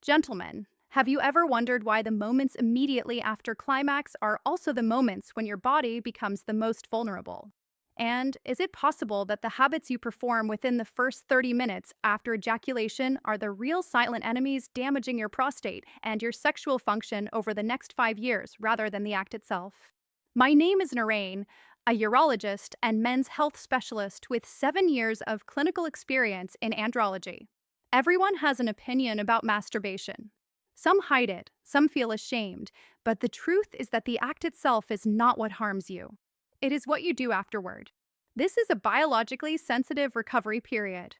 Gentlemen, have you ever wondered why the moments immediately after climax are also the moments when your body becomes the most vulnerable? And is it possible that the habits you perform within the first 30 minutes after ejaculation are the real silent enemies damaging your prostate and your sexual function over the next 5 years rather than the act itself? My name is Naren, a urologist and men's health specialist with 7 years of clinical experience in andrology. Everyone has an opinion about masturbation. Some hide it, some feel ashamed, but the truth is that the act itself is not what harms you. It is what you do afterward. This is a biologically sensitive recovery period.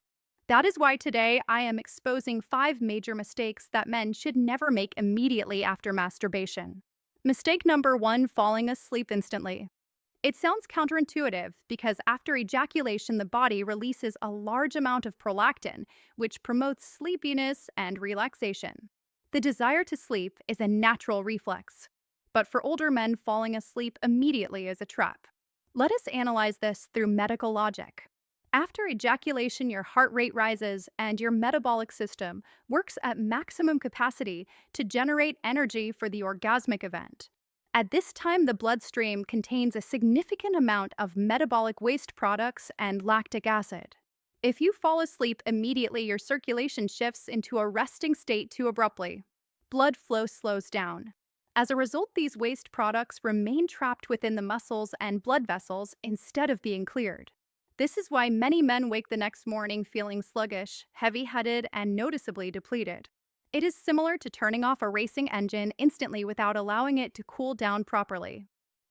That is why today I am exposing 5 major mistakes that men should never make immediately after masturbation. Mistake number 1: falling asleep instantly. It sounds counterintuitive because after ejaculation, the body releases a large amount of prolactin, which promotes sleepiness and relaxation. The desire to sleep is a natural reflex, but for older men, falling asleep immediately is a trap. Let us analyze this through medical logic. After ejaculation, your heart rate rises and your metabolic system works at maximum capacity to generate energy for the orgasmic event. At this time, the bloodstream contains a significant amount of metabolic waste products and lactic acid. If you fall asleep immediately, your circulation shifts into a resting state too abruptly. Blood flow slows down. As a result, these waste products remain trapped within the muscles and blood vessels instead of being cleared. This is why many men wake the next morning feeling sluggish, heavy-headed, and noticeably depleted. It is similar to turning off a racing engine instantly without allowing it to cool down properly.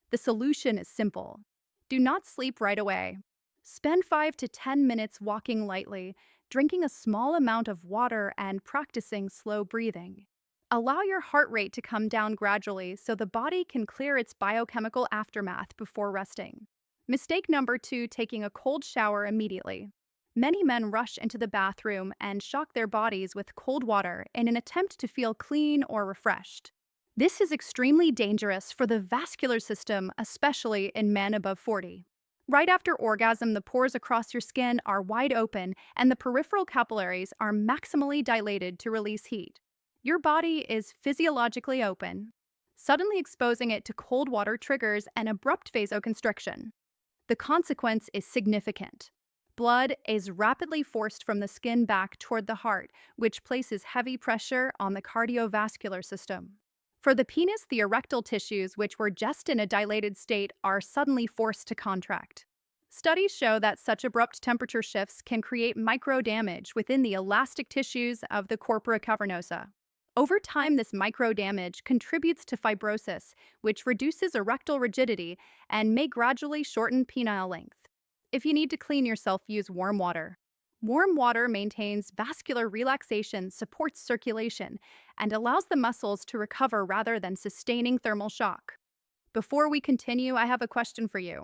The solution is simple. Do not sleep right away. Spend 5 to 10 minutes walking lightly, drinking a small amount of water, and practicing slow breathing. Allow your heart rate to come down gradually so the body can clear its biochemical aftermath before resting. Mistake number 2: taking a cold shower immediately. Many men rush into the bathroom and shock their bodies with cold water in an attempt to feel clean or refreshed. This is extremely dangerous for the vascular system, especially in men above 40. Right after orgasm, the pores across your skin are wide open and the peripheral capillaries are maximally dilated to release heat. Your body is physiologically open. Suddenly exposing it to cold water triggers an abrupt vasoconstriction. The consequence is significant. Blood is rapidly forced from the skin back toward the heart, which places heavy pressure on the cardiovascular system. For the penis, the erectile tissues, which were just in a dilated state, are suddenly forced to contract. Studies show that such abrupt temperature shifts can create micro damage within the elastic tissues of the corpora cavernosa. Over time, this micro damage contributes to fibrosis, which reduces erectile rigidity and may gradually shorten penile length. If you need to clean yourself, use warm water. Warm water maintains vascular relaxation, supports circulation, and allows the muscles to recover rather than sustaining thermal shock. Before we continue, I have a question for you.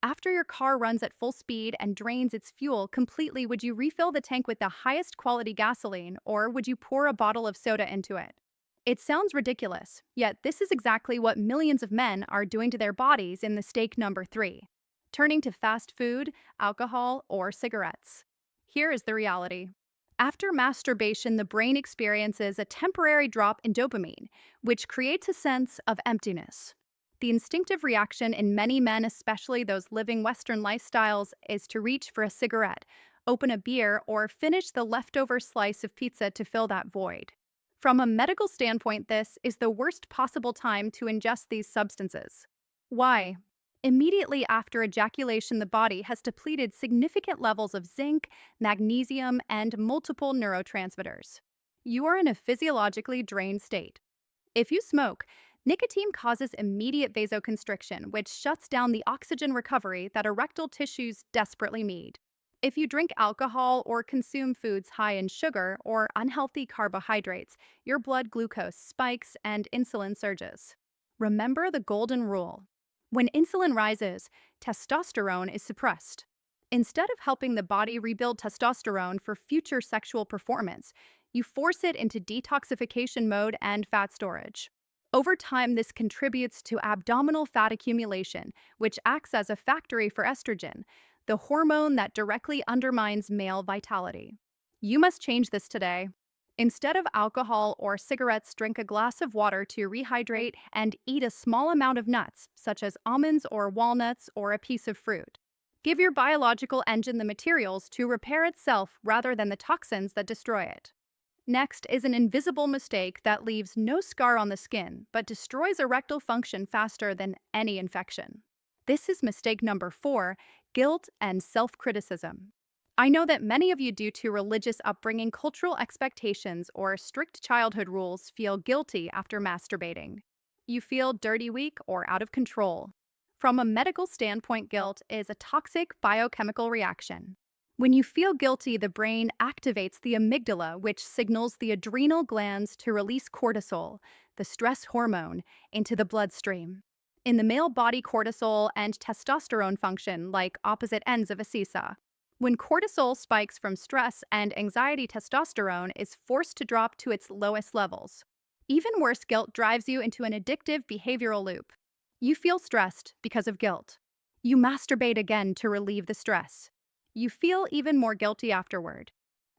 After your car runs at full speed and drains its fuel completely, would you refill the tank with the highest quality gasoline, or would you pour a bottle of soda into it? It sounds ridiculous, yet this is exactly what millions of men are doing to their bodies in mistake number 3. Turning to fast food, alcohol, or cigarettes. Here is the reality. After masturbation, the brain experiences a temporary drop in dopamine, which creates a sense of emptiness. The instinctive reaction in many men, especially those living Western lifestyles, is to reach for a cigarette, open a beer, or finish the leftover slice of pizza to fill that void. From a medical standpoint, this is the worst possible time to ingest these substances. Why? Immediately after ejaculation, the body has depleted significant levels of zinc, magnesium, and multiple neurotransmitters. You are in a physiologically drained state. If you smoke, nicotine causes immediate vasoconstriction, which shuts down the oxygen recovery that erectile tissues desperately need. If you drink alcohol or consume foods high in sugar or unhealthy carbohydrates, your blood glucose spikes and insulin surges. Remember the golden rule. When insulin rises, testosterone is suppressed. Instead of helping the body rebuild testosterone for future sexual performance, you force it into detoxification mode and fat storage. Over time, this contributes to abdominal fat accumulation, which acts as a factory for estrogen, the hormone that directly undermines male vitality. You must change this today. Instead of alcohol or cigarettes, drink a glass of water to rehydrate and eat a small amount of nuts, such as almonds or walnuts or a piece of fruit. Give your biological engine the materials to repair itself rather than the toxins that destroy it. Next is an invisible mistake that leaves no scar on the skin but destroys erectile function faster than any infection. This is mistake number 4: guilt and self criticism. I know that many of you, due to religious upbringing, cultural expectations, or strict childhood rules, feel guilty after masturbating. You feel dirty, weak, or out of control. From a medical standpoint, guilt is a toxic biochemical reaction. When you feel guilty, the brain activates the amygdala, which signals the adrenal glands to release cortisol, the stress hormone, into the bloodstream. In the male body, cortisol and testosterone function like opposite ends of a seesaw. When cortisol spikes from stress and anxiety, testosterone is forced to drop to its lowest levels. Even worse, guilt drives you into an addictive behavioral loop. You feel stressed because of guilt. You masturbate again to relieve the stress. You feel even more guilty afterward.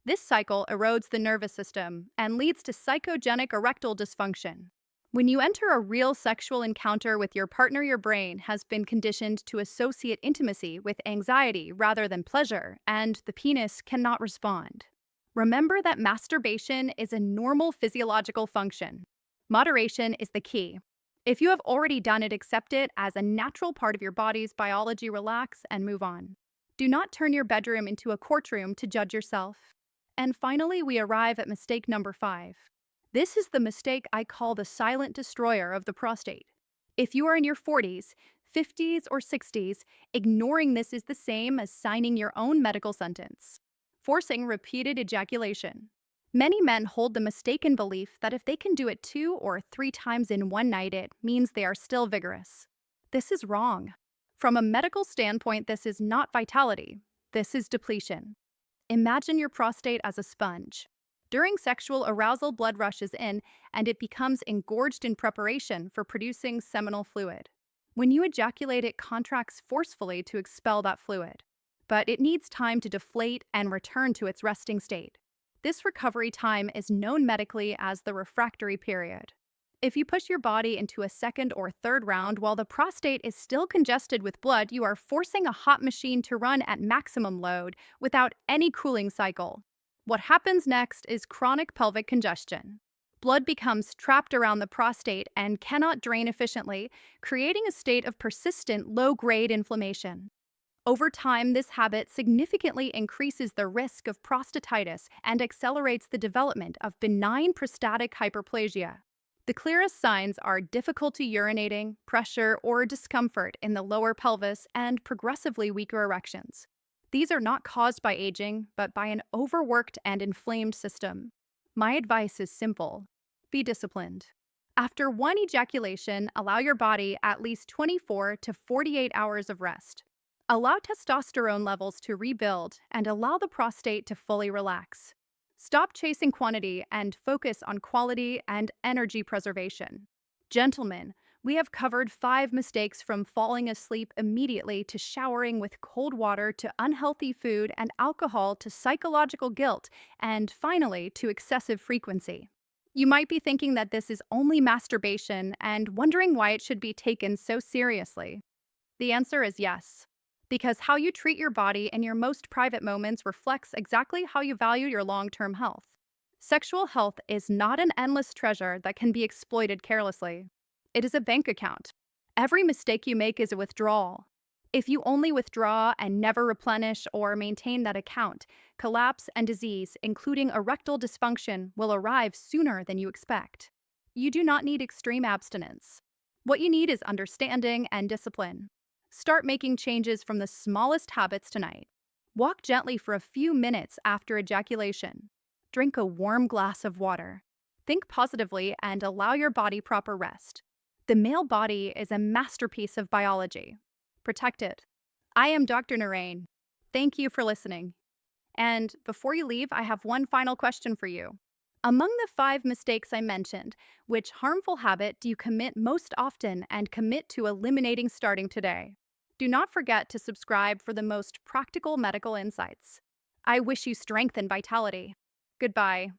This cycle erodes the nervous system and leads to psychogenic erectile dysfunction. When you enter a real sexual encounter with your partner, your brain has been conditioned to associate intimacy with anxiety rather than pleasure, and the penis cannot respond. Remember that masturbation is a normal physiological function. Moderation is the key. If you have already done it, accept it as a natural part of your body's biology, relax, and move on. Do not turn your bedroom into a courtroom to judge yourself. And finally, we arrive at mistake number 5. This is the mistake I call the silent destroyer of the prostate. If you are in your 40s, 50s, or 60s, ignoring this is the same as signing your own medical sentence. Forcing repeated ejaculation. Many men hold the mistaken belief that if they can do it 2 or 3 times in one night, it means they are still vigorous. This is wrong. From a medical standpoint, this is not vitality. This is depletion. Imagine your prostate as a sponge. During sexual arousal, blood rushes in and it becomes engorged in preparation for producing seminal fluid. When you ejaculate, it contracts forcefully to expel that fluid. But it needs time to deflate and return to its resting state. This recovery time is known medically as the refractory period. If you push your body into a second or third round while the prostate is still congested with blood, you are forcing a hot machine to run at maximum load without any cooling cycle. What happens next is chronic pelvic congestion. Blood becomes trapped around the prostate and cannot drain efficiently, creating a state of persistent low-grade inflammation. Over time, this habit significantly increases the risk of prostatitis and accelerates the development of benign prostatic hyperplasia. The clearest signs are difficulty urinating, pressure or discomfort in the lower pelvis, and progressively weaker erections. These are not caused by aging, but by an overworked and inflamed system. My advice is simple: be disciplined. After one ejaculation, allow your body at least 24 to 48 hours of rest. Allow testosterone levels to rebuild and allow the prostate to fully relax. Stop chasing quantity and focus on quality and energy preservation. Gentlemen, we have covered 5 mistakes, from falling asleep immediately to showering with cold water to unhealthy food and alcohol to psychological guilt and finally to excessive frequency. You might be thinking that this is only masturbation and wondering why it should be taken so seriously. The answer is yes, because how you treat your body in your most private moments reflects exactly how you value your long-term health. Sexual health is not an endless treasure that can be exploited carelessly. It is a bank account. Every mistake you make is a withdrawal. If you only withdraw and never replenish or maintain that account, collapse and disease, including erectile dysfunction, will arrive sooner than you expect. You do not need extreme abstinence. What you need is understanding and discipline. Start making changes from the smallest habits tonight. Walk gently for a few minutes after ejaculation. Drink a warm glass of water. Think positively and allow your body proper rest. The male body is a masterpiece of biology. Protect it. I am Dr. Naren. Thank you for listening. And before you leave, I have one final question for you. Among the 5 mistakes I mentioned, which harmful habit do you commit most often and commit to eliminating starting today? Do not forget to subscribe for the most practical medical insights. I wish you strength and vitality. Goodbye.